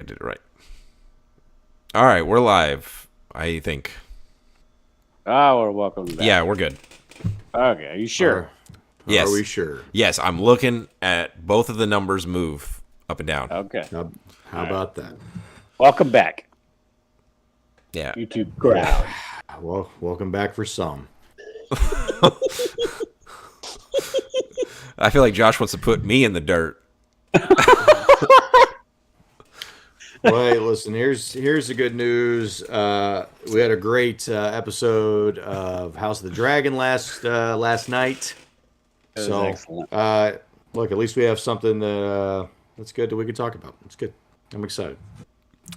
did it right. All right, we're live, I think. Oh, we're welcome back. Yeah, we're good. Okay, are you sure? Yes. Are we sure? Yes, I'm looking at both of the numbers move up and down. Okay. How about that? Welcome back, Yeah. YouTube crowd. Well, welcome back for some. I feel like Josh wants to put me in the dirt. Well, hey, listen. Here's the good news. We had a great episode of House of the Dragon last night. That was So, excellent. look, at least we have something that's good that we can talk about. It's good. I'm excited.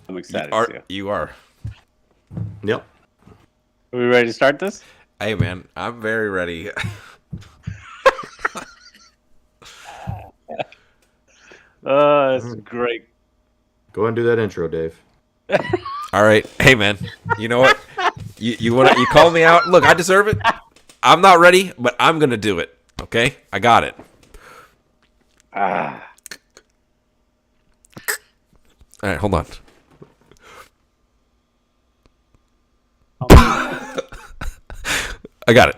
I'm excited. You are. Yep. Are we ready to start this? Hey, man, I'm very ready. This is great. Go ahead and do that intro, Dave. All right. Hey, man, you know what? You call me out. Look, I deserve it. I'm not ready, but I'm going to do it. Okay? I got it. All right, hold on. I got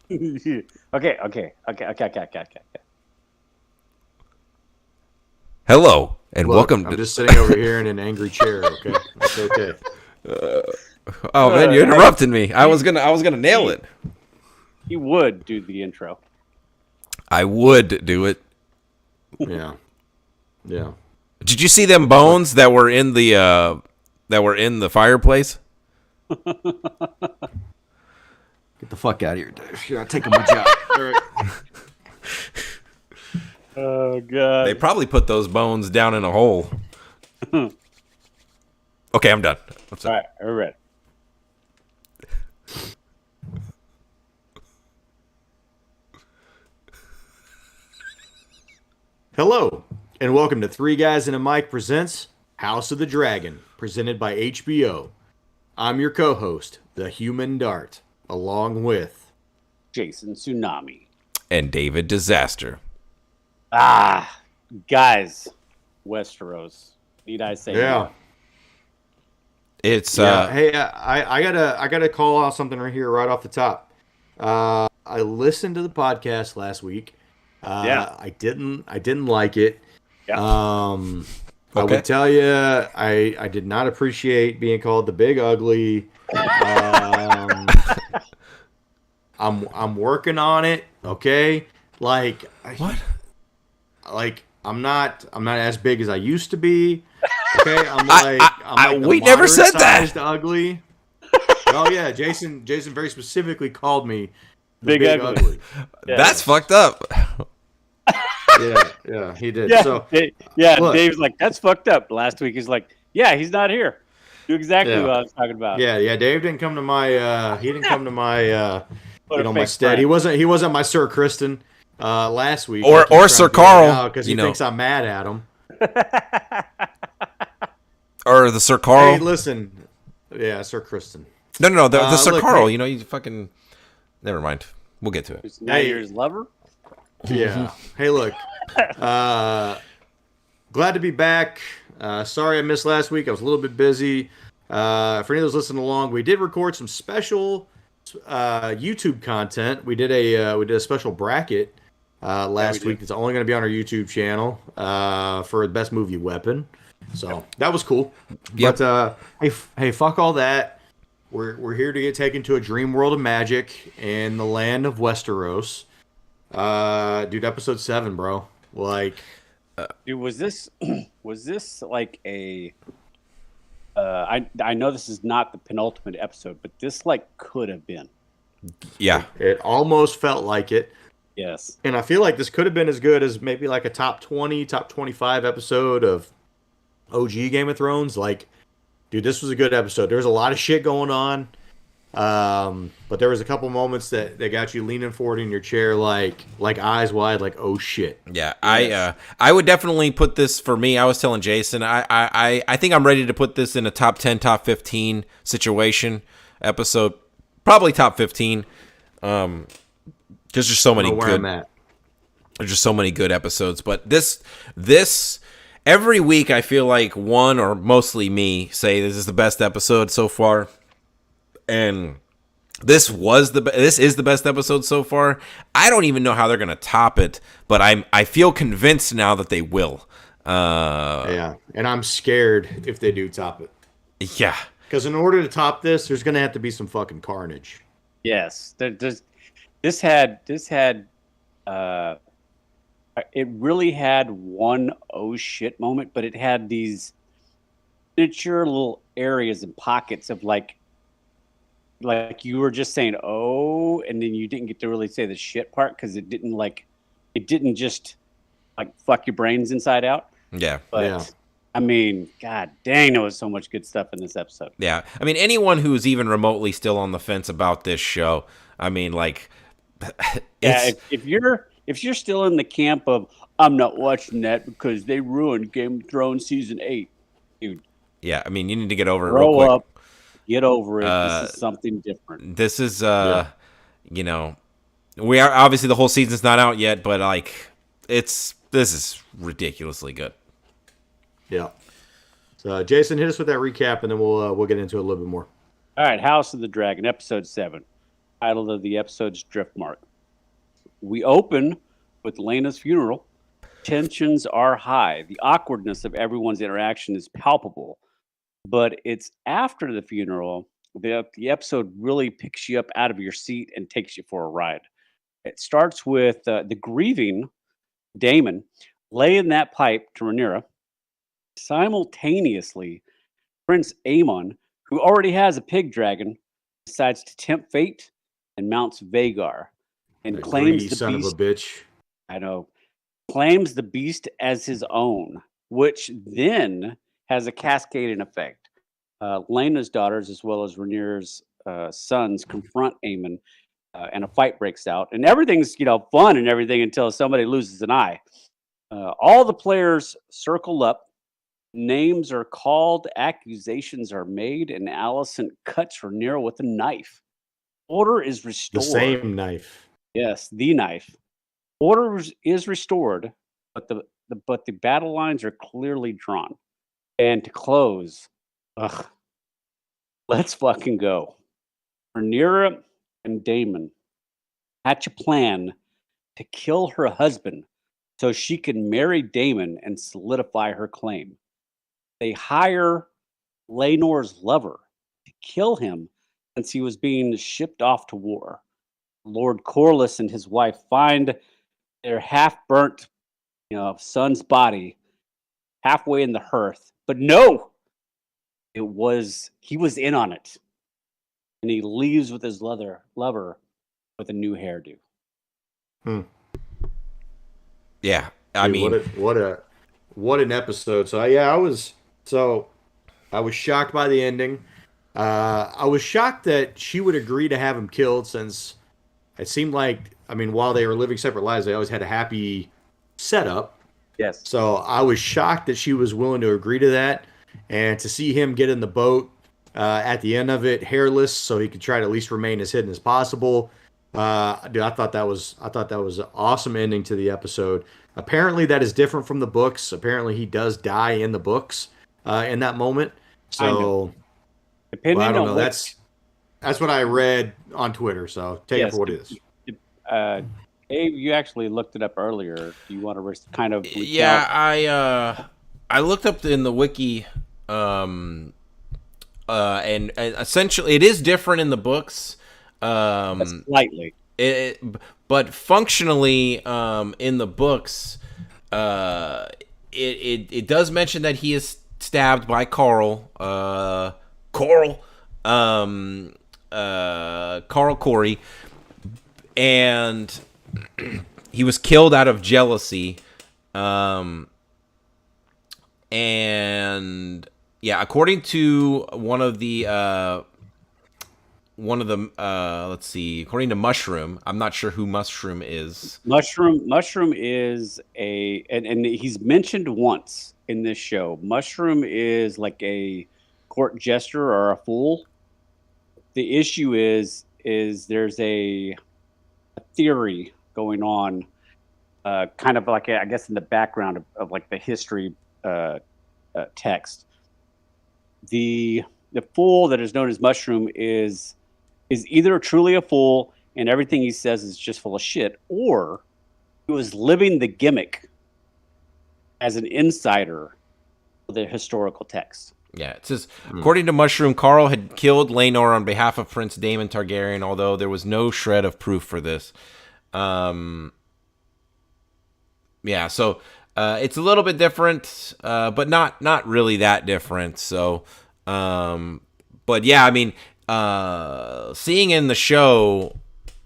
it. Okay. Hello, and Look, welcome I'm to... just sitting over here in an angry chair. Okay, that's okay. Oh, man, you interrupted me. I was gonna nail it. He would do the intro. I would do it. Yeah. Did you see them bones that were in the fireplace? Get the fuck out of here, Dave. You're not taking my job. All right. Oh god. They probably put those bones down in a hole. Okay, I'm done. All right, we're ready. Hello, and welcome to Three Guys and a Mic presents House of the Dragon, presented by HBO. I'm your co-host, the Human Dart, along with... Jason Tsunami. And David Disaster. Guys, Westeros. Need I say Yeah. more? It's Hey, I gotta call out something right here, right off the top. I listened to the podcast last week. Yeah. I didn't like it. Yeah. I Okay. would tell you, I did not appreciate being called the Big Ugly. I'm working on it. Okay, like what? like I'm not as big as I used to be. Okay, I'm like we never said that. moderate-sized Ugly. Oh yeah, Jason very specifically called me the Big Ugly. Yeah. That's fucked up. Yeah, he did. Yeah, So look. Dave's like, that's fucked up. Last week he's like, yeah, he's not here. Do exactly Yeah. what I was talking about. yeah, Dave didn't come to my What a my fake stead. friend. He wasn't my Sir Kristen last week. Or Sir Carl, because you he know. thinks I'm mad at him. Or the Sir Carl. Hey, listen. Yeah, Sir Kristen. No, the Sir look, Carl. hey. You know, you fucking... Never mind. We'll get to it. It's now you're his lover. Yeah. Hey, look. Glad to be back. Sorry I missed last week. I was a little bit busy. For any of those listening along, we did record some special YouTube content. We did a special bracket last week. It's only going to be on our YouTube channel for the best movie weapon. So that was cool. Yep. But hey, fuck all that. We're here to get taken to a dream world of magic in the land of Westeros. Dude, episode 7, bro. Like, Dude, was this like a? I know this is not the penultimate episode, but this like could have been. Yeah. it almost felt like it. Yes. And I feel like this could have been as good as maybe like a top 20, top 25 episode of OG Game of Thrones. Like, dude, this was a good episode. There was a lot of shit going on. But there was a couple moments that got you leaning forward in your chair, like eyes wide, like, oh shit. Yeah, Yes. I would definitely put this for me. I was telling Jason, I think I'm ready to put this in a top 10, top 15 situation episode, probably top 15. Because there's so many Where good. I'm at. There's just so many good episodes, but this every week I feel like one or mostly me say this is the best episode so far, and this is the best episode so far. I don't even know how they're gonna top it, but I feel convinced now that they will. Yeah, and I'm scared if they do top it. Yeah, because in order to top this, there's gonna have to be some fucking carnage. Yes, this had it really had one oh shit moment, but it had these miniature little areas and pockets of like you were just saying oh, and then you didn't get to really say the shit part because it didn't just like fuck your brains inside out. Yeah, but yeah. I mean, god dang, there was so much good stuff in this episode. Yeah, I mean, anyone who's even remotely still on the fence about this show, I mean, like, yeah, if you're still in the camp of I'm not watching that because they ruined Game of Thrones season 8, dude. Yeah, I mean, you need to get over it Grow real quick. up, get over it. This is something different. This is, you know, we are obviously the whole season's not out yet, but like, this is ridiculously good. Yeah. So, Jason, hit us with that recap, and then we'll get into it a little bit more. All right, House of the Dragon, episode 7. Title of the episode's Driftmark. We open with Lena's funeral. Tensions are high. The awkwardness of everyone's interaction is palpable. But it's after the funeral that the episode really picks you up out of your seat and takes you for a ride. It starts with the grieving Daemon laying that pipe to Rhaenyra. Simultaneously, Prince Aemon, who already has a pig dragon, decides to tempt fate and mounts Vagar and That claims greedy the son beast. of a bitch. I know. Claims the beast as his own, which then has a cascading effect. Lena's daughters, as well as Rhaenyra's sons, confront Aemon, and a fight breaks out. And everything's fun and everything until somebody loses an eye. All the players circle up. Names are called, accusations are made, and Alicent cuts Rhaenyra with a knife. Order is restored. The same knife. Yes, the knife. Order is restored, but the battle lines are clearly drawn. And to close, let's fucking go. Rhaenyra and Daemon hatch a plan to kill her husband so she can marry Daemon and solidify her claim. They hire Laenor's lover to kill him since he was being shipped off to war. Lord Corlys and his wife find their half-burnt, son's body halfway in the hearth. But no, he was in on it. And he leaves with his lover with a new hairdo. Yeah, I mean, what an episode. So yeah, I was shocked by the ending. I was shocked that she would agree to have him killed, since it seemed like, while they were living separate lives, they always had a happy setup. Yes. So I was shocked that she was willing to agree to that, and to see him get in the boat at the end of it, hairless, so he could try to at least remain as hidden as possible. Dude, I thought that was an awesome ending to the episode. Apparently, that is different from the books. Apparently, he does die in the books in that moment. So, I don't know. That's what I read on Twitter. So take it for what it is. Abe, you actually looked it up earlier. Do you want to kind of recap? Yeah, I looked up in the wiki, and essentially it is different in the books. Slightly. But functionally, in the books, it does mention that he is stabbed by Carl Corey, and he was killed out of jealousy. And yeah, according to one of the let's see, according to Mushroom, I'm not sure who Mushroom is. Mushroom is and he's mentioned once in this show. Mushroom is like a court jester or a fool. The issue is there's a theory going on, kind of like, I guess, in the background of like the history text. The fool that is known as Mushroom is either truly a fool and everything he says is just full of shit, or he was living the gimmick as an insider of the historical text. Yeah, it says, according to Mushroom, Carl had killed Laenor on behalf of Prince Daemon Targaryen, although there was no shred of proof for this. Yeah, so it's a little bit different, but not really that different. So, but yeah, I mean, seeing in the show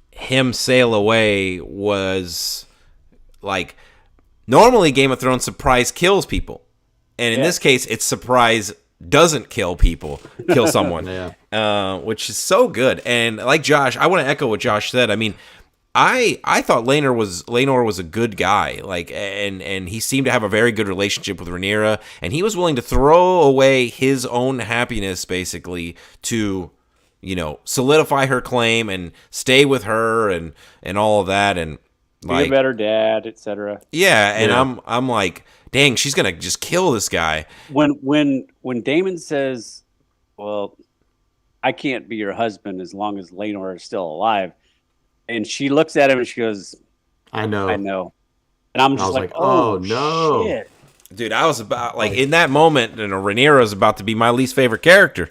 him sail away was like, normally Game of Thrones surprise kills people. And in this case, it's surprise doesn't kill someone, which is so good. And like Josh, I want to echo what Josh said. I mean, I thought Laenor was a good guy, like, and he seemed to have a very good relationship with Rhaenyra, and he was willing to throw away his own happiness basically to, solidify her claim and stay with her and all of that, and be a better dad, etc. Yeah, and I'm like, dang, she's gonna just kill this guy. When Daemon says, "Well, I can't be your husband as long as Laenor is still alive," and she looks at him and she goes, "I know," and I'm just like, "Oh no, shit. Dude!" I was about in that moment, Rhaenyra is about to be my least favorite character,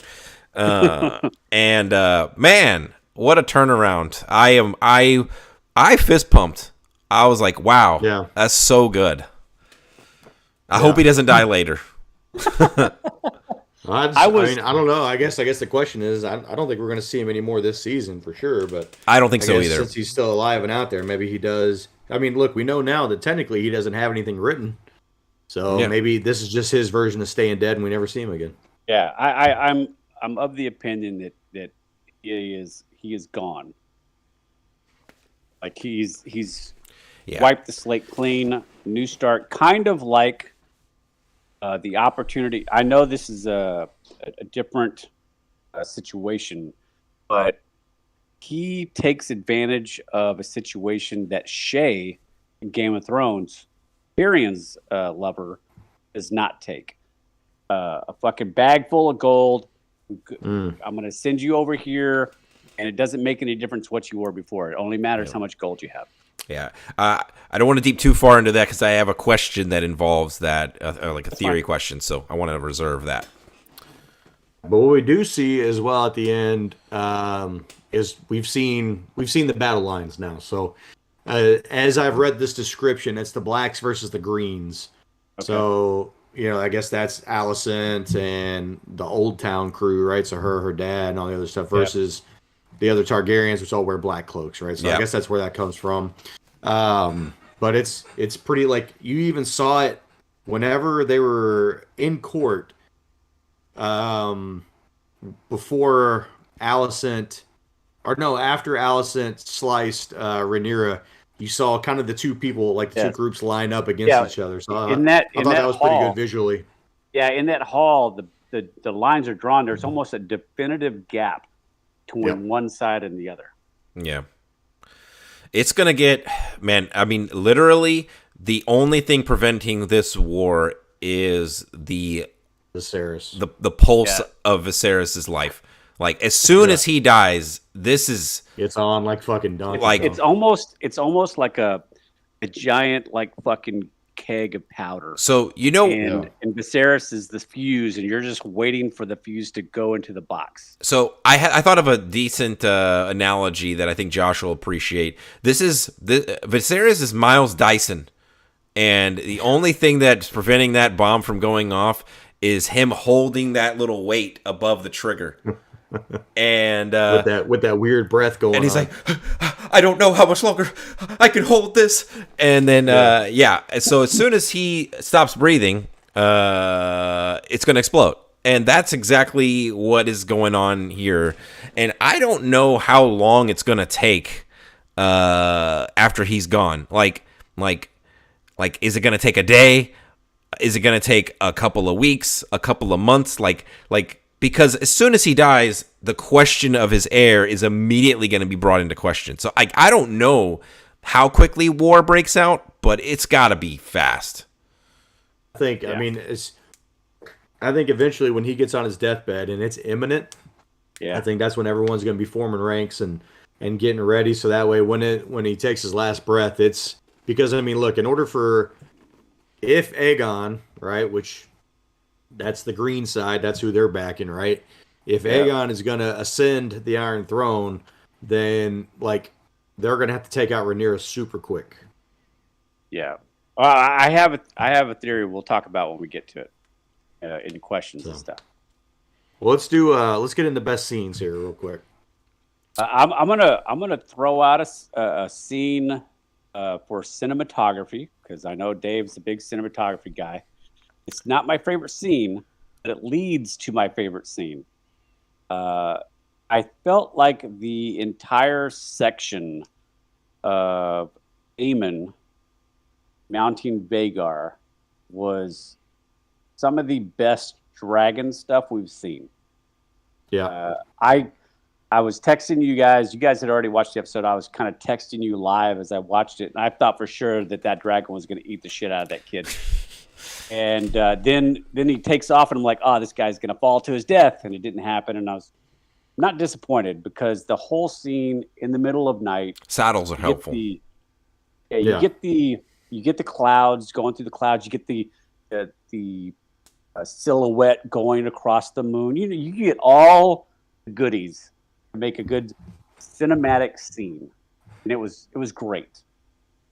and man, what a turnaround! I fist pumped. I was like, wow, that's so good. I hope he doesn't die later. I don't know. I guess the question is, I don't think we're going to see him anymore this season for sure. But I don't think so either. Since he's still alive and out there, maybe he does. I mean, look, we know now that technically he doesn't have anything written, so maybe this is just his version of staying dead, and we never see him again. Yeah, I'm of the opinion that he is gone. Like he's wiped the slate clean, new start, kind of like the opportunity. I know this is a different situation, but he takes advantage of a situation that Shay in Game of Thrones, Tyrion's lover, does not take. A fucking bag full of gold. I'm going to send you over here, and it doesn't make any difference what you were before. It only matters how much gold you have. Yeah. I don't want to deep too far into that because I have a question that involves that, like a theory question, so I want to reserve that. But what we do see as well at the end is we've seen the battle lines now. So as I've read this description, it's the blacks versus the greens. Okay. So, I guess that's Alicent and the Old Town crew, right? So her dad, and all the other stuff versus the other Targaryens, which all wear black cloaks, right? So I guess that's where that comes from. But it's pretty, like, you even saw it whenever they were in court, before Alicent, after Alicent sliced Rhaenyra, you saw kind of the two people, like the two groups line up against each other. So I thought that was pretty good visually. Yeah, in that hall, the lines are drawn. There's almost a definitive gap between one side and the other. Yeah. It's going to get, man, I mean, literally, the only thing preventing this war is the Viserys. The pulse of Viserys' life. Like, as soon as he dies, it's on like fucking done. Like, it's almost like a giant, like, fucking keg of powder. So, and Viserys is the fuse, and you're just waiting for the fuse to go into the box. So I thought of a decent analogy that I think Josh will appreciate. Viserys is Miles Dyson, and the only thing that's preventing that bomb from going off is him holding that little weight above the trigger. And with that weird breath going on. And he's like, I don't know how much longer I can hold this. And then so as soon as he stops breathing, it's going to explode. And that's exactly what is going on here. And I don't know how long it's going to take after he's gone. Like is it going to take a day? Is it going to take a couple of weeks, a couple of months? Because as soon as he dies, the question of his heir is immediately going to be brought into question. So I don't know how quickly war breaks out, but it's got to be fast. think, I mean, I think eventually when he gets on his deathbed and it's imminent, I think that's when everyone's going to be forming ranks and getting ready. So that way, when he takes his last breath, it's because, I mean, look, in order for, if Aegon, right, which that's the green side, that's who they're backing, right? If Aegon is going to ascend the Iron Throne, then like they're going to have to take out Rhaenyra super quick. Yeah. I have a theory we'll talk about when we get to it in questions and stuff. Well, let's get into best scenes here real quick. I'm gonna throw out a scene for cinematography because I know Dave's a big cinematography guy. It's not my favorite scene, but it leads to my favorite scene. I felt like the entire section of Aemon mounting Vhagar was some of the best dragon stuff we've seen. Yeah. I was texting you guys. You guys had already watched the episode. I was kind of texting you live as I watched it, and I thought for sure that dragon was going to eat the shit out of that kid. And then he takes off, and I'm like, oh, this guy's going to fall to his death, and it didn't happen. And I was not disappointed because the whole scene in the middle of night. Saddles are helpful. You get the clouds going through the clouds. You get the silhouette going across the moon. You get all the goodies to make a good cinematic scene, and it was great.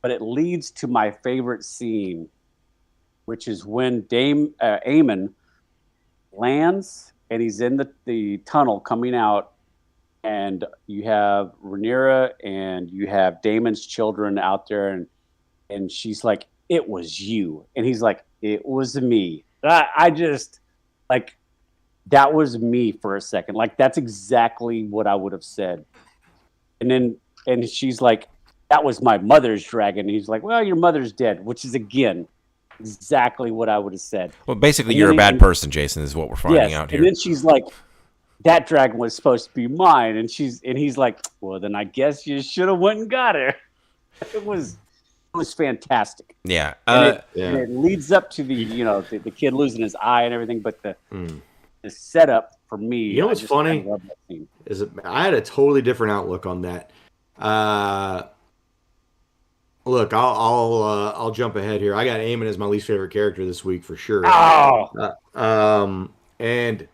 But it leads to my favorite scene, which is when Aemon lands and he's in the tunnel coming out, and you have Rhaenyra and you have Daemon's children out there, and she's like, "It was you," and he's like, "It was me." I just like that was me for a second. Like that's exactly what I would have said. And she's like, "That was my mother's dragon." And he's like, "Well, your mother's dead," which is again exactly what I would have said. Well, basically, you're a bad person, Jason, is what we're finding out here. And then she's like, "That dragon was supposed to be mine," and he's like, "Well, then I guess you should have went and got her." It was fantastic. Yeah. And it leads up to the kid losing his eye and everything, but the setup for me. You know what's funny is I had a totally different outlook on that. Look, I'll jump ahead here. I got Aemon as my least favorite character this week for sure. Oh. And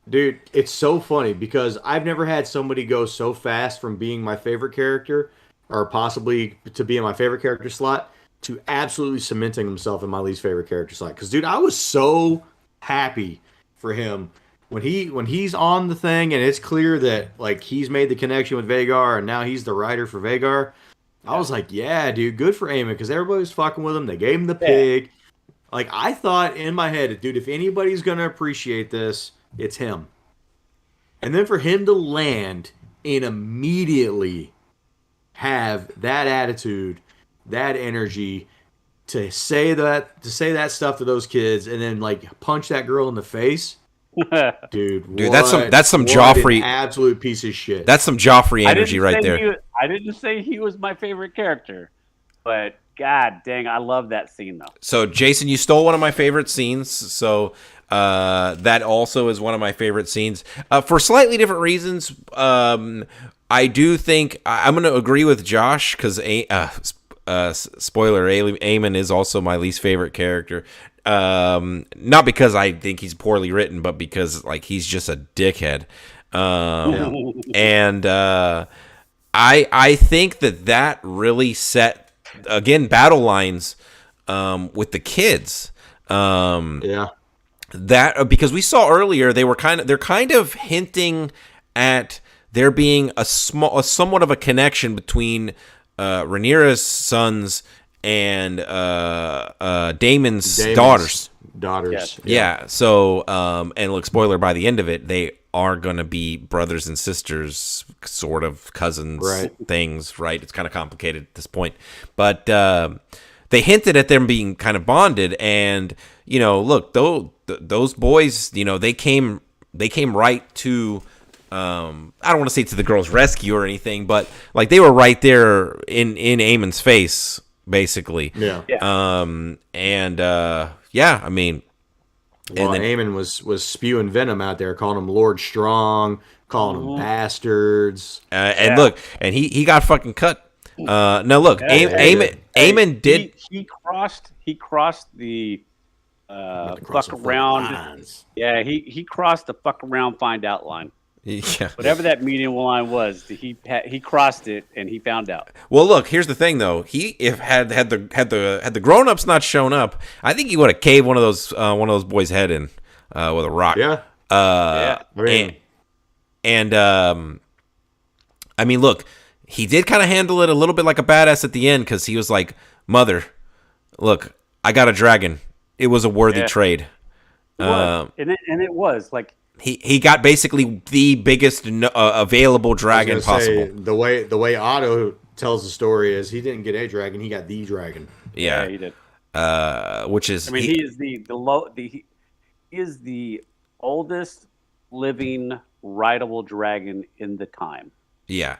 dude, it's so funny because I've never had somebody go so fast from being my favorite character or possibly to be in my favorite character slot to absolutely cementing himself in my least favorite character slot. Because, dude, I was so happy for him when he's on the thing and it's clear that like he's made the connection with Vhagar and now he's the writer for Vhagar. I was like, yeah, dude, good for Aemon because everybody was fucking with him. They gave him the pig. Like, I thought in my head, dude, if anybody's going to appreciate this, it's him. And then for him to land and immediately have that attitude, that energy to say that stuff to those kids and then like punch that girl in the face. Dude, that's some Joffrey, an absolute piece of shit. That's some Joffrey energy right there. I didn't say he was my favorite character, but god dang, I love that scene though. So Jason, you stole one of my favorite scenes. So that also is one of my favorite scenes for slightly different reasons. I do think I'm going to agree with Josh because spoiler, Aemon is also my least favorite character. Not because I think he's poorly written, but because like he's just a dickhead. And I think that really set again battle lines with the kids. That because we saw earlier they're kind of hinting at there being a somewhat of a connection between Rhaenyra's sons and Daemon's daughters. Yes. Yeah. So, and look, spoiler, by the end of it, they are going to be brothers and sisters, sort of cousins things, right? It's kind of complicated at this point. But they hinted at them being kind of bonded. And, look, those boys, they came right to... I don't want to say to the girl's rescue or anything, but like they were right there in Aemon's face, basically. Yeah. yeah, I mean, Well, Eamon was spewing venom out there, calling them Lord Strong, calling them bastards. And look, and he got fucking cut. No, look, Eamon did. He crossed the Cross fuck some around. lines. Yeah, he crossed the fuck around, find out line. Yeah. Whatever that medium line was, he crossed it and he found out. Well, look, here's the thing though. If had the grown-ups not shown up, I think he would have caved one of those boys' head in with a rock. Yeah. Yeah. I mean, look, he did kind of handle it a little bit like a badass at the end because he was like, "Mother, look, I got a dragon. It was a worthy trade." It was. And it was like. He got basically the biggest available dragon possible. The way Otto tells the story is he didn't get a dragon, he got the dragon. Yeah, he did. Which is, I mean, he is the oldest living rideable dragon in the time. Yeah,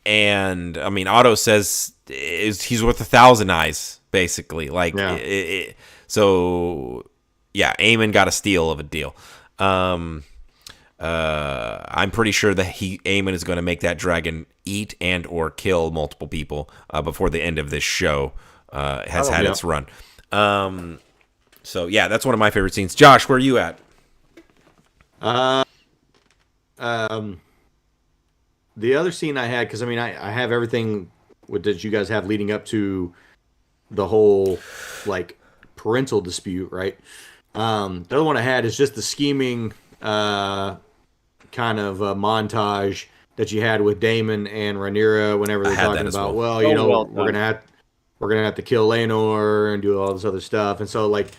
and I mean, Otto says he's worth 1,000 eyes, basically. Like, so. Yeah, Eamon got a steal of a deal. I'm pretty sure that Eamon is going to make that dragon eat and or kill multiple people before the end of this show has had its run. So yeah, that's one of my favorite scenes. Josh, where are you at? The other scene I had, because I mean, I have everything that you guys have leading up to the whole like parental dispute, right? The other one I had is just the scheming kind of montage that you had with Damon and Rhaenyra whenever they're talking about, we're gonna have to kill Laenor and do all this other stuff, and so like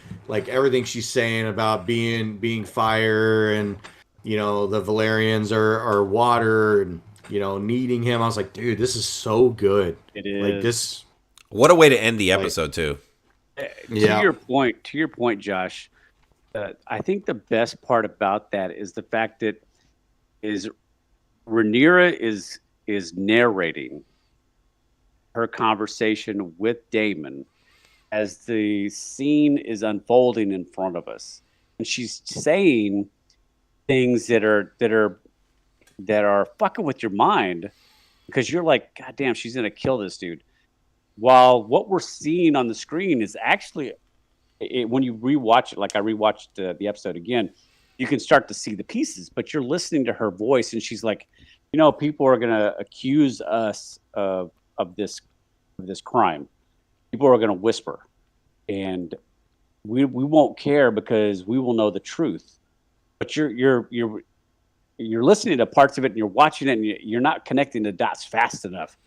everything she's saying about being fire and the Valerians are water and needing him. I was like, dude, this is so good. It is. Like this. What a way to end the episode too. To your point, Josh. I think the best part about that is the fact that Rhaenyra is narrating her conversation with Damon as the scene is unfolding in front of us, and she's saying things that are fucking with your mind because you're like, God damn, she's gonna kill this dude. While what we're seeing on the screen is actually. When you rewatch it, like I rewatched the episode again, you can start to see the pieces, but you're listening to her voice, and she's like, people are going to accuse us of this crime. People are going to whisper, and we won't care because we will know the truth. But you're listening to parts of it, and you're watching it, and you're not connecting the dots fast enough,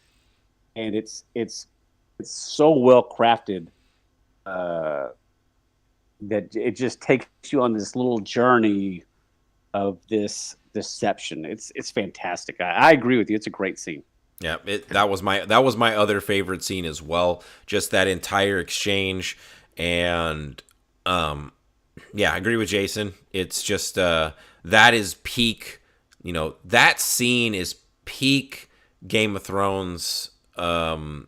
and it's so well crafted. That it just takes you on this little journey of this deception. It's fantastic. I agree with you. It's a great scene. Yeah, that was my other favorite scene as well. Just that entire exchange, and yeah, I agree with Jason. It's just that is peak. That scene is peak Game of Thrones kind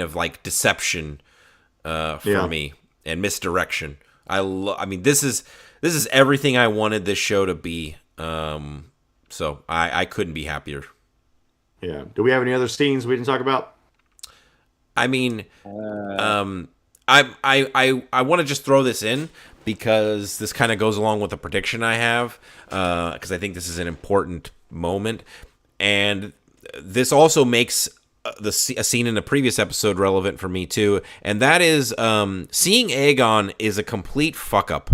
of like deception for me. And misdirection. I mean, this is everything I wanted this show to be. So I couldn't be happier. Yeah. Do we have any other scenes we didn't talk about? I mean, I want to just throw this in because this kind of goes along with the prediction I have. Because I think this is an important moment, and this also makes a scene in the previous episode relevant for me too, and that is seeing Aegon is a complete fuck up,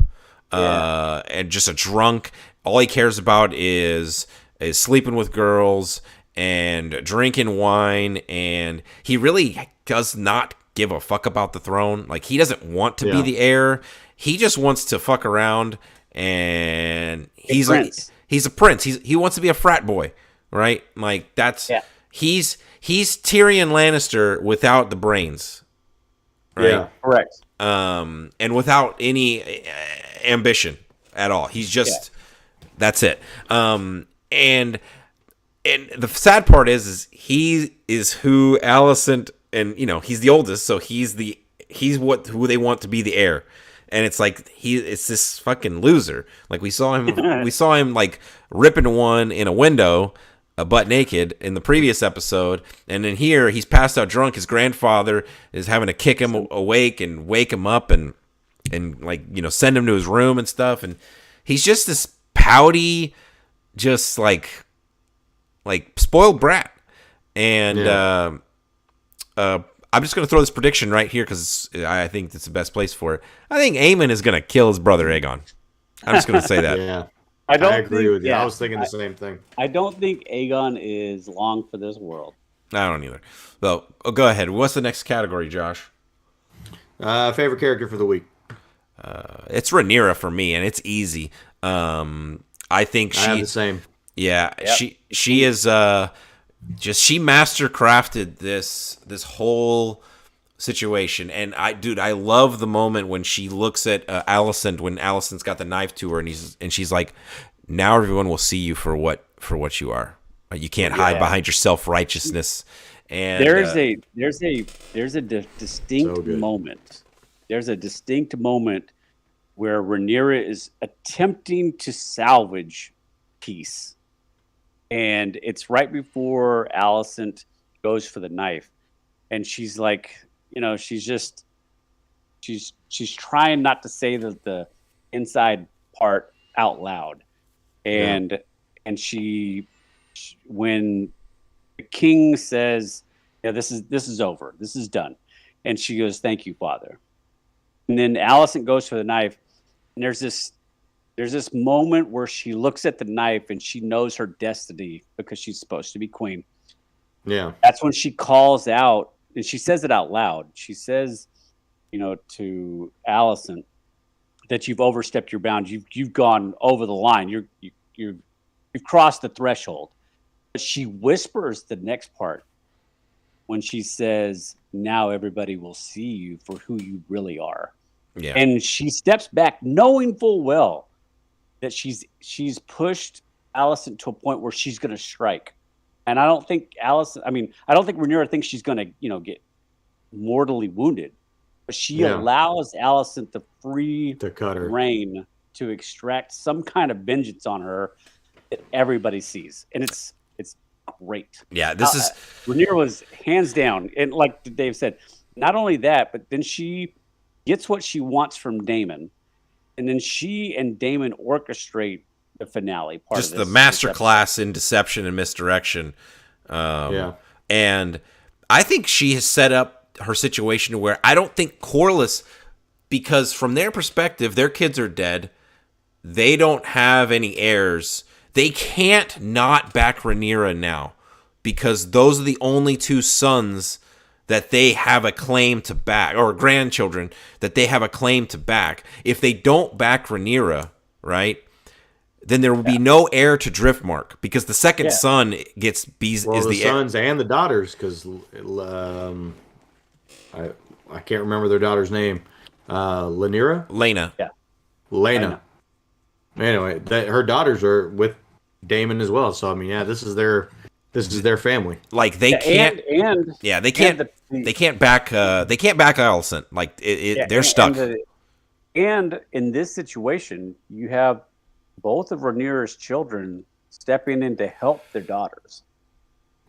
and just a drunk. All he cares about is sleeping with girls and drinking wine, and he really does not give a fuck about the throne. Like, he doesn't want to be the heir. He just wants to fuck around, and he's a prince. He wants to be a frat boy, right? Like, that's He's Tyrion Lannister without the brains, right? Yeah, correct. And without any ambition at all. He's just that's it. And the sad part is he is who Alicent, and he's the oldest, so he's the he's who they want to be the heir. And it's like it's this fucking loser. Like we saw him like ripping one in a window, butt naked in the previous episode, and then here he's passed out drunk. His grandfather is having to kick him awake and wake him up and like, you know, send him to his room and stuff. And he's just this pouty, just like spoiled brat. And I'm just going to throw this prediction right here because I think it's the best place for it. I think Aemon is going to kill his brother Aegon. I'm just going to say that. Yeah, I agree with you. I was thinking the same thing. I don't think Aegon is long for this world. I don't either. Well, go ahead. What's the next category, Josh? Favorite character for the week? It's Rhaenyra for me, and it's easy. I think I have the same. Yeah, yep. She is she mastercrafted this whole situation, and I love the moment when she looks at Alicent when Alicent's got the knife to her, and she's like, now everyone will see you for what you are. You can't hide behind your self-righteousness. And there's a distinct moment. There's a distinct moment where Rhaenyra is attempting to salvage peace. And it's right before Alicent goes for the knife. And she's like, you know, she's trying not to say the inside part out loud. And when the king says, yeah, this is over. This is done. And she goes, thank you, Father. And then Alicent goes for the knife. And there's this moment where she looks at the knife and she knows her destiny because she's supposed to be queen. Yeah. That's when she calls out, and she says it out loud. She says, you know, to Alicent that you've overstepped your bounds. You've gone over the line. You've crossed the threshold. But she whispers the next part when she says, now everybody will see you for who you really are. Yeah. And she steps back knowing full well that she's pushed Alicent to a point where she's going to strike. And I don't think Rhaenyra thinks she's going to, you know, get mortally wounded. But she allows Alicent the free reign to extract some kind of vengeance on her that everybody sees. And it's great. Yeah, this is Rhaenyra was hands down. And like Dave said, not only that, but then she gets what she wants from Daemon. And then she and Daemon orchestrate the finale part just of this. The masterclass in deception and misdirection. And I think she has set up her situation where I don't think Corlys, because from their perspective, their kids are dead. They don't have any heirs. They can't not back Rhaenyra now because those are the only two sons that they have a claim to back, or grandchildren that they have a claim to back. If they don't back Rhaenyra, right, then there will be no heir to Driftmark because the second son is the sons heir. And the daughters, because I can't remember their daughter's name. Lena. Yeah. Lena. Anyway, her daughters are with Daemon as well. So I mean, this is their family. Like they can't. They can't back Alicent. Like they're stuck. And in this situation, you have both of Rhaenyra's children stepping in to help their daughters.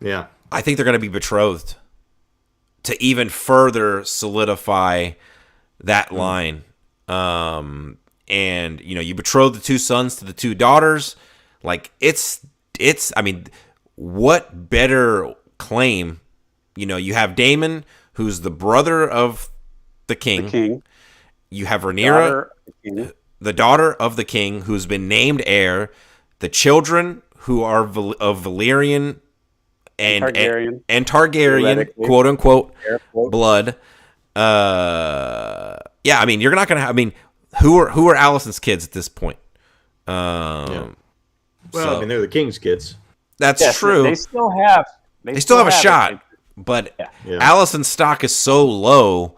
Yeah, I think they're going to be betrothed to even further solidify that line. And you know, you betroth the two sons to the two daughters. Like it's. I mean, what better claim? You know, you have Daemon, who's the brother of the king. You have Rhaenyra, the daughter of the king, who's been named heir. The children who are of Valyrian and Targaryen, quote unquote, blood. I mean, you're not gonna have. I mean, who are Alicent's kids at this point? Well, I mean, they're the king's kids. That's true. They still have a shot, but Alicent's stock is so low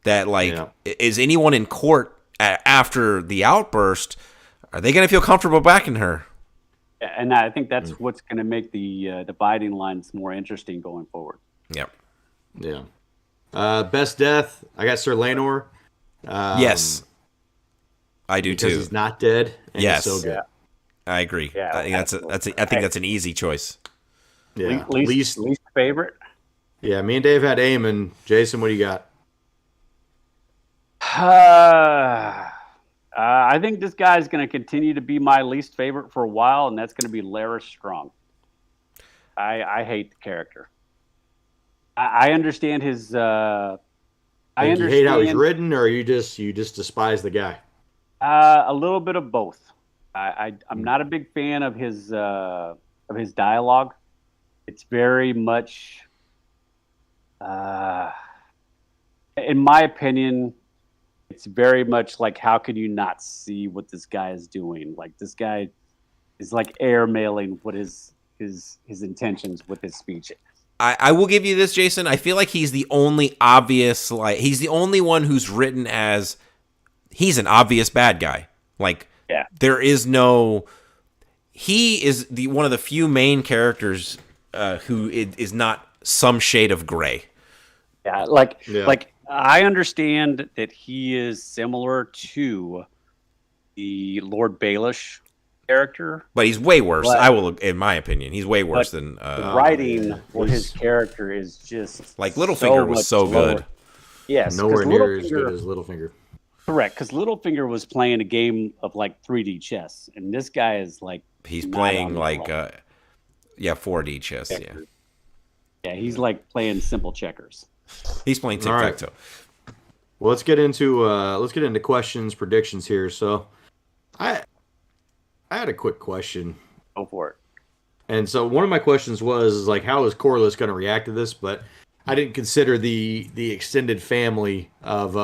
that, like, is anyone in court after the outburst? Are they going to feel comfortable backing her? And I think that's what's going to make the dividing lines more interesting going forward. Yep. Yeah. Best death, I got Sir Lanor. Yes, I do because too. he's not dead. And Yes. he's so good. I agree. Yeah, I think that's an easy choice. Yeah, least favorite. Yeah, me and Dave had Eamon. Jason, what do you got? I think this guy is going to continue to be my least favorite for a while, and that's going to be Lara Strong. I hate the character. I understand his. I understand. You hate how he's written, or you just despise the guy? A little bit of both. I'm not a big fan of his dialogue. It's very much, in my opinion, it's very much like, how can you not see what this guy is doing? Like, this guy is like airmailing what his intentions with his speech. I will give you this, Jason. I feel like he's the only obvious, like, he's the only one who's written as he's an obvious bad guy. Like, yeah. There is no. He is one of the few main characters who is not some shade of gray. Yeah, like I understand that he is similar to the Lord Baelish character, but he's way worse. I will, in my opinion, he's way worse than the writing for his character is just like Littlefinger was so lower. good. Yes, nowhere near as good as Littlefinger. Correct, because Littlefinger was playing a game of like 3D chess, and this guy is like he's playing like 4D chess. Yeah, he's like playing simple checkers. He's playing tic-tac-toe. Well, let's get into questions, predictions here. So, I had a quick question. Go for it. And so one of my questions was like, how is Corlys going to react to this? But I didn't consider the extended family of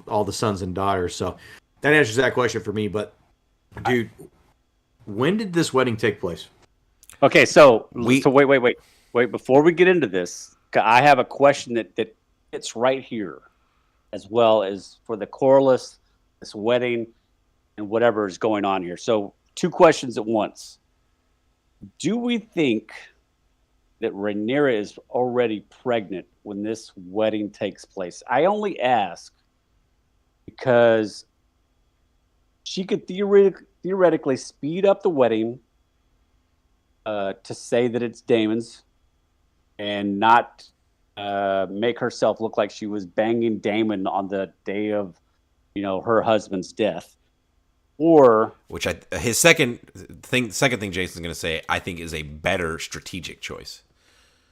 all the sons and daughters. So that answers that question for me. But dude, when did this wedding take place? Okay, so wait. Before we get into this, I have a question that fits right here, as well as for the Corlys, this wedding, and whatever is going on here. So, two questions at once. Do we think that Rhaenyra is already pregnant when this wedding takes place? I only ask because she could theoretically speed up the wedding to say that it's Daemon's and not make herself look like she was banging Daemon on the day of, her husband's death. Or which his second thing Jason's going to say, I think, is a better strategic choice.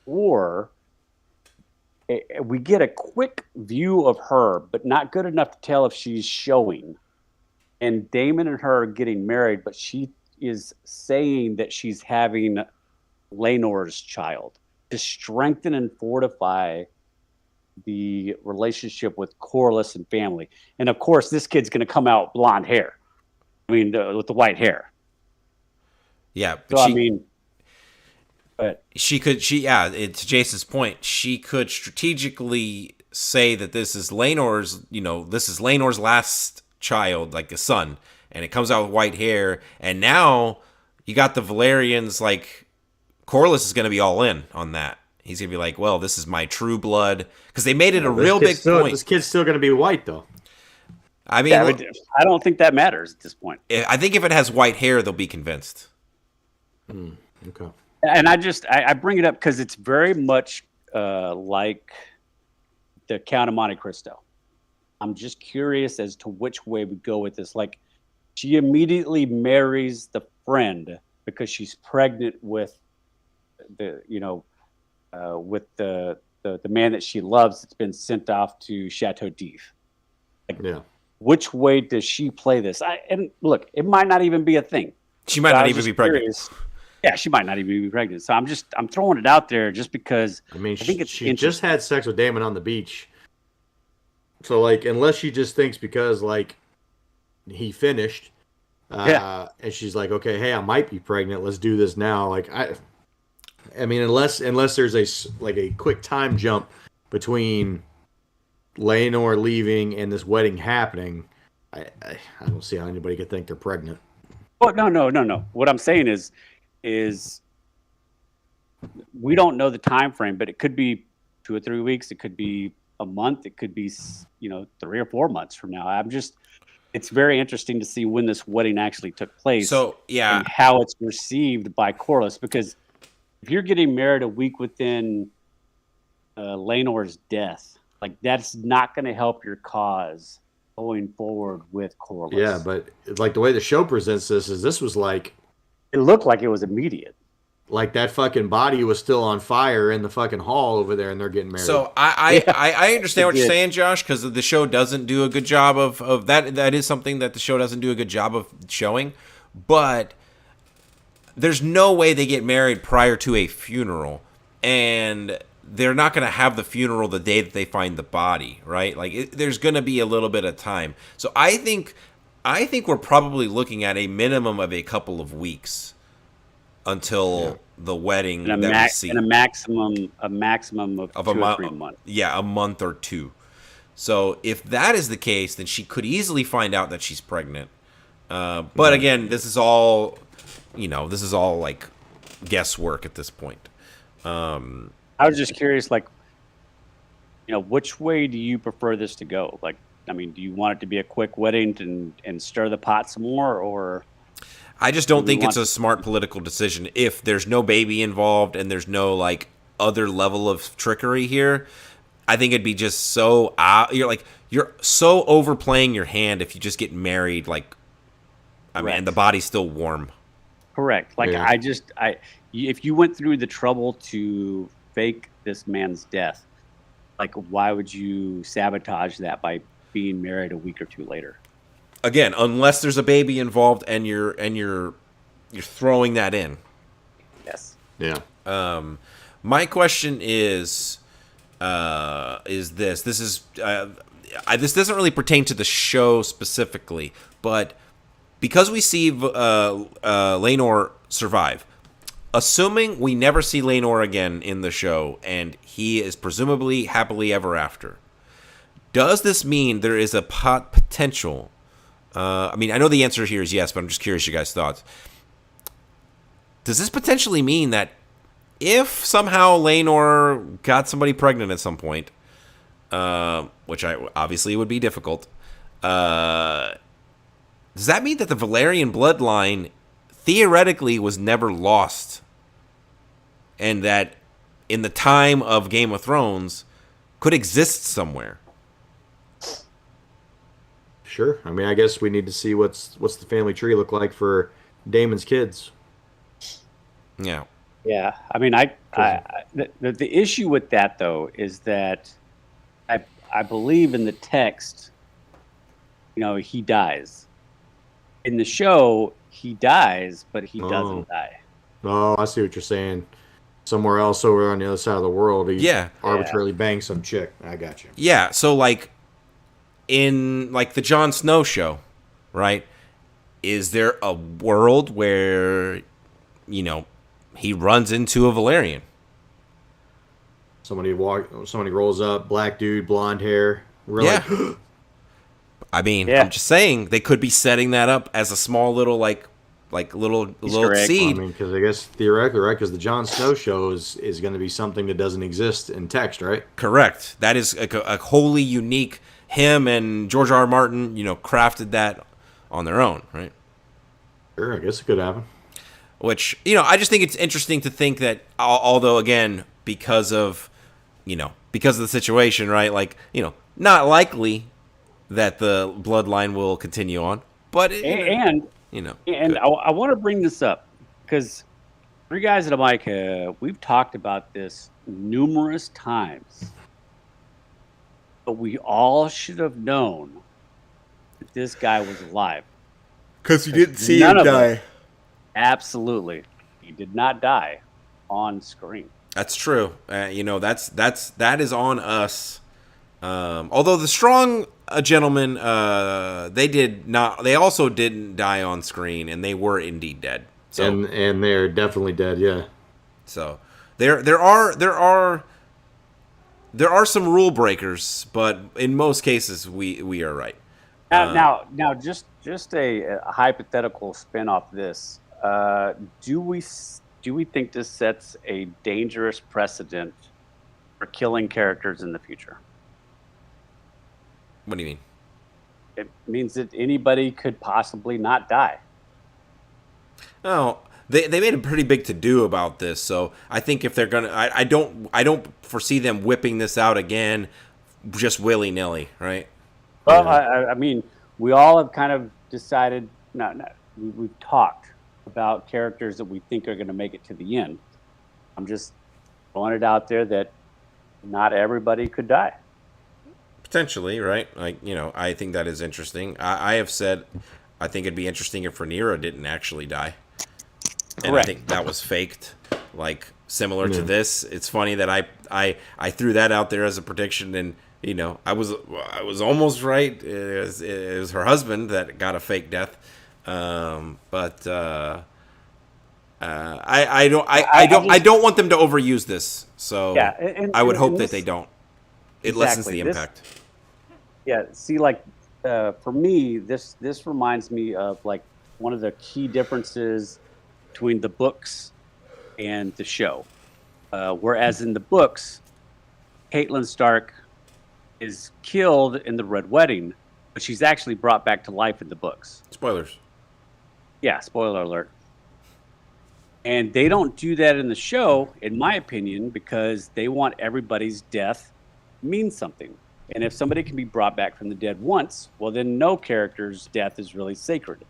Or we get a quick view of her, but not good enough to tell if she's showing. And Daemon and her are getting married, but she is saying that she's having Laenor's child to strengthen and fortify the relationship with Corlys and family. And of course, this kid's going to come out blonde hair. I mean, with the white hair. Yeah, but it's Jason's point. She could strategically say that this is Laenor's last child, like a son, and it comes out with white hair. And now you got the Valerians, like Corlys is going to be all in on that. He's going to be like, well, this is my true blood. Because they made it a real big point. This kid's still going to be white, though. I mean, I don't think that matters at this point. I think if it has white hair, they'll be convinced. Okay. And I bring it up because it's very much like the Count of Monte Cristo. I'm just curious as to which way we go with this. Like, she immediately marries the friend because she's pregnant with the man that she loves that's been sent off to Chateau d'If. Which way does she play this? And look, it might not even be a thing. She might not even be pregnant. Yeah, she might not even be pregnant. So I'm throwing it out there just because I think she just had sex with Daemon on the beach. So like, unless she just thinks because like he finished, and she's like, okay, hey, I might be pregnant. Let's do this now. Like I mean, unless there's a quick time jump between Laenor leaving and this wedding happening, I don't see how anybody could think they're pregnant. Oh, no. What I'm saying is we don't know the time frame, but it could be 2 or 3 weeks. It could be a month. It could be 3 or 4 months from now. It's very interesting to see when this wedding actually took place. So yeah, and how it's received by Corliss, because if you're getting married a week within Laenor's death, like that's not going to help your cause going forward with Corliss. Yeah, but like the way the show presents this was like it looked like it was immediate. Like that fucking body was still on fire in the fucking hall over there, and they're getting married. So I understand what you're saying, Josh, because the show doesn't do a good job of that. That is something that the show doesn't do a good job of showing. But there's no way they get married prior to a funeral, and they're not going to have the funeral the day that they find the body, right? Like there's going to be a little bit of time. So I think we're probably looking at a minimum of a couple of weeks until the wedding that we see. And a maximum of 2 or 3 months. Yeah, a month or 2. So if that is the case, then she could easily find out that she's pregnant. But again, this is all, like guesswork at this point. I was just curious, like, which way do you prefer this to go? Like, I mean, do you want it to be a quick wedding and stir the pot some more, or... I just don't think it's a smart political decision if there's no baby involved and there's no like other level of trickery here. I think it'd be just so you're so overplaying your hand if you just get married and the body's still warm. Correct. Like Yeah. If you went through the trouble to fake this man's death, like why would you sabotage that by being married a week or 2 later? Again, unless there's a baby involved and you're throwing that in. Yes. Yeah. My question is this. This is this doesn't really pertain to the show specifically, but because we see Laenor survive, assuming we never see Laenor again in the show, and he is presumably happily ever after, does this mean there is a potential? I mean, I know the answer here is yes, but I'm just curious your guys' thoughts. Does this potentially mean that if somehow Laenor got somebody pregnant at some point, which obviously would be difficult, does that mean that the Valyrian bloodline theoretically was never lost, and that in the time of Game of Thrones could exist somewhere? Sure. I mean, I guess we need to see what's the family tree look like for Daemon's kids. Yeah. Yeah. I mean, the issue with that though is that I believe in the text, he dies. In the show, he dies, but he doesn't die. Oh, I see what you're saying. Somewhere else over on the other side of the world, he arbitrarily bangs some chick. I got you. Yeah. So like, in like the Jon Snow show, right? Is there a world where, he runs into a Valyrian? Somebody rolls up, black dude, blonde hair. Yeah. I mean, I'm just saying they could be setting that up as a small little little seed. I mean, because I guess theoretically, right? Because the Jon Snow show is going to be something that doesn't exist in text, right? Correct. That is a wholly unique. Him and George R. R. Martin, crafted that on their own, right? Sure, I guess it could happen. Which, I just think it's interesting to think that, although, again, because of the situation, right? Like, not likely that the bloodline will continue on. But, I want to bring this up because three guys at a mic, we've talked about this numerous times. But we all should have known that this guy was alive. Because you didn't see him die. Absolutely. He did not die on screen. That's true. That is on us. Although the strong gentlemen, they also didn't die on screen, and they were indeed dead. So, and they're definitely dead, yeah. So there are some rule breakers, but in most cases we are right. Now, just a hypothetical spin off this. Do we think this sets a dangerous precedent for killing characters in the future? What do you mean? It means that anybody could possibly not die. Oh, they made a pretty big to do about this, so I think if they're gonna, I don't foresee them whipping this out again, just willy nilly, right? Well, Yeah. I mean, we all have kind of decided. We've talked about characters that we think are going to make it to the end. I'm just throwing it out there that not everybody could die. Potentially, right? Like, I think that is interesting. I have said I think it'd be interesting if Rhaenyra didn't actually die. And I Correct. think that was faked, like similar to this. It's funny that I threw that out there as a prediction, and I was almost right. It was her husband that got a fake death, but I don't want them to overuse this. So Yeah, I would hope and that this, they don't. It lessens the exactly. impact. Yeah, see, like for me, this reminds me of like one of the key differences between the books and the show. Whereas in the books, Caitlin Stark is killed in the Red Wedding, but she's actually brought back to life in the books. Spoilers. Yeah, spoiler alert. And they don't do that in the show, in my opinion, because they want everybody's death mean something. And if somebody can be brought back from the dead once, well, then no character's death is really sacred.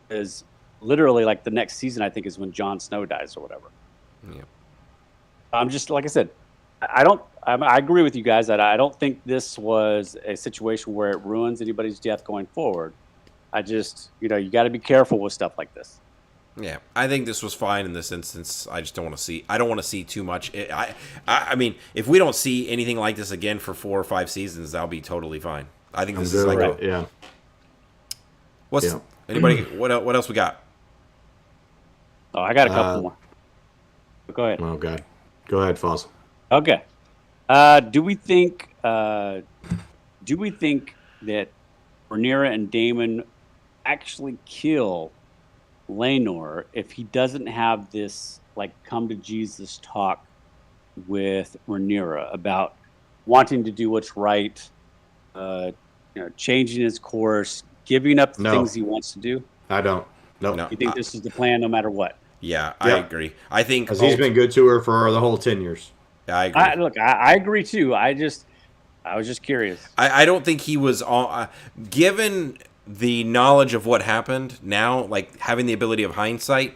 Because literally, like the next season, I think, is when Jon Snow dies or whatever. Yeah. I'm just, like I said, I agree with you guys that I don't think this was a situation where it ruins anybody's death going forward. I just, you got to be careful with stuff like this. Yeah, I think this was fine in this instance. I just don't want to see. I don't want to see too much. I mean, if we don't see anything like this again for 4 or 5 seasons, that'll be totally fine. I think this is like, yeah. What's anybody? What else we got? Oh, I got a couple more. Go ahead. Oh God, go ahead, Fossil. Okay. Do we think that Rhaenyra and Daemon actually kill Laenor if he doesn't have this like come to Jesus talk with Rhaenyra about wanting to do what's right, changing his course, giving up the things he wants to do? I don't. Nope. No. You think this is the plan no matter what? Yeah, I agree. I think because he's been good to her for the whole 10 years. I agree. I agree too. I was just curious. I don't think he was all given the knowledge of what happened now, like having the ability of hindsight.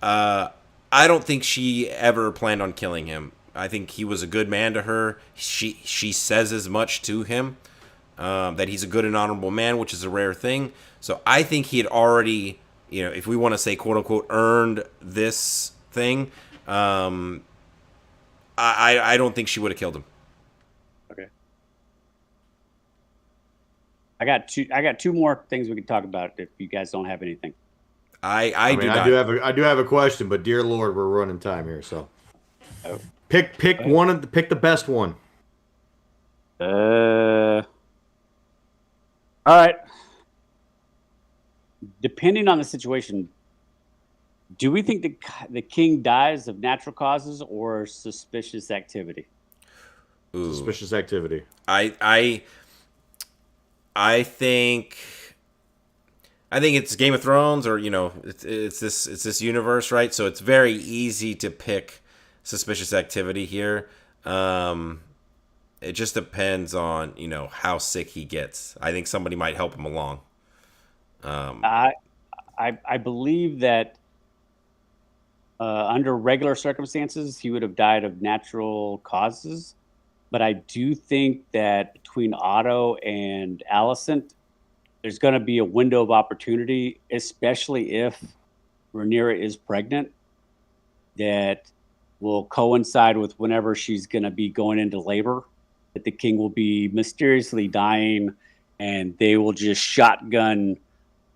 I don't think she ever planned on killing him. I think he was a good man to her. She says as much to him, that he's a good and honorable man, which is a rare thing. So I think he had already, if we want to say quote unquote earned this thing, I don't think she would have killed him. Okay. I got two more things we can talk about if you guys don't have anything. I do have a question, but dear Lord, we're running time here, so pick the best one. All right. Depending on the situation, do we think the king dies of natural causes or suspicious activity? Ooh. Suspicious activity. I think it's Game of Thrones, or it's this universe, right? So it's very easy to pick suspicious activity here. It just depends on how sick he gets. I think somebody might help him along. I believe that under regular circumstances he would have died of natural causes. But I do think that between Otto and Alicent, there's going to be a window of opportunity, especially if Rhaenyra is pregnant, that will coincide with whenever she's going to be going into labor, that the king will be mysteriously dying, and they will just shotgun,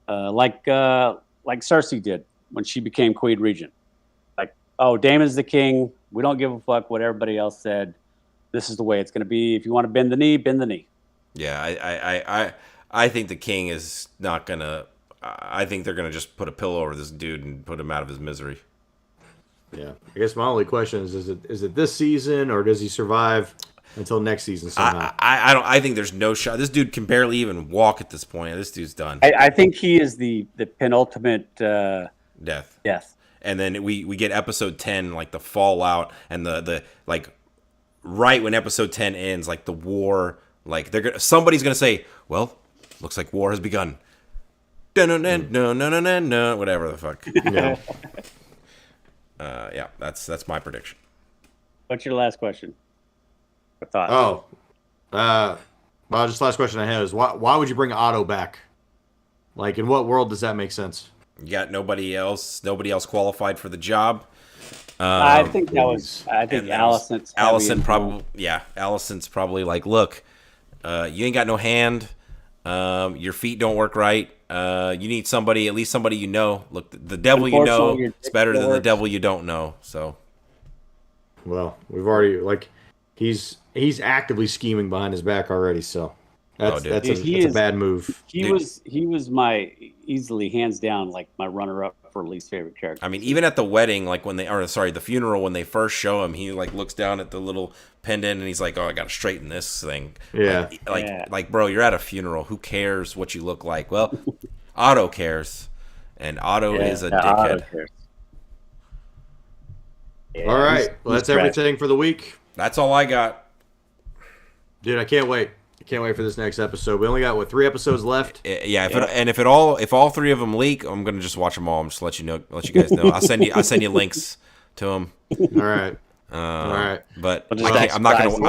like Cersei did when she became Queen Regent. Like, oh, Daemon's the king. We don't give a fuck what everybody else said. This is the way it's going to be. If you want to bend the knee, bend the knee. Yeah, I think the king is not going to... I think they're going to just put a pillow over this dude and put him out of his misery. Yeah. I guess my only question is it this season, or does he survive until next season somehow. I don't. I think there's no shot. This dude can barely even walk at this point. This dude's done. I think he is the penultimate Death. death. And then we get episode 10, like the fallout, and the like right when episode 10 ends, like the war, like somebody's gonna say, well, looks like war has begun. No, whatever the fuck. Yeah. Yeah, that's my prediction. What's your last question? I thought. Oh, well, just last question I have is why would you bring Otto back? Like, in what world does that make sense? You got nobody else qualified for the job. I think that was. I think Allison's probably like, look, you ain't got no hand. Your feet don't work right. You need somebody, at least somebody you know. Look, the devil you know is better than the devil you don't know. So, well, we've already he's actively scheming behind his back already. So that's a bad move. He was my easily hands down like my runner up for least favorite character. I mean, even at the wedding, like the funeral, when they first show him, he like looks down at the little pendant and he's like, "Oh, I got to straighten this thing." Yeah. Like, bro, you're at a funeral. Who cares what you look like? Well, Otto cares, and Otto is a dickhead. Yeah, all right, well, that's everything for the week. That's all I got, dude. I can't wait. Can't wait for this next episode. We only got 3 episodes left. Yeah, if all 3 of them leak, I'm gonna just watch them all. I'm just let you guys know. I'll send you links to them. All right. All right. But I'm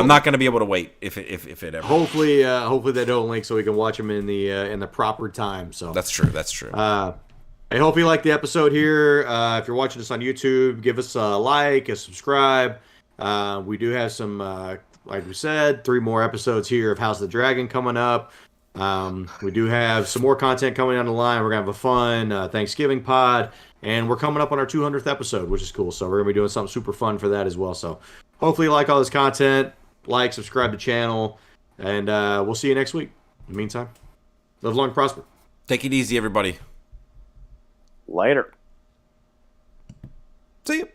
not gonna be able to wait if it ever. Hopefully they don't link so we can watch them in the proper time. So that's true. I hope you liked the episode here. If you're watching this on YouTube, give us a like, a subscribe. We do have some. Like we said, 3 more episodes here of House of the Dragon coming up. We do have some more content coming down the line. We're going to have a fun Thanksgiving pod. And we're coming up on our 200th episode, which is cool. So we're going to be doing something super fun for that as well. So hopefully you like all this content. Like, subscribe to the channel. And we'll see you next week. In the meantime, live long and prosper. Take it easy, everybody. Later. See you.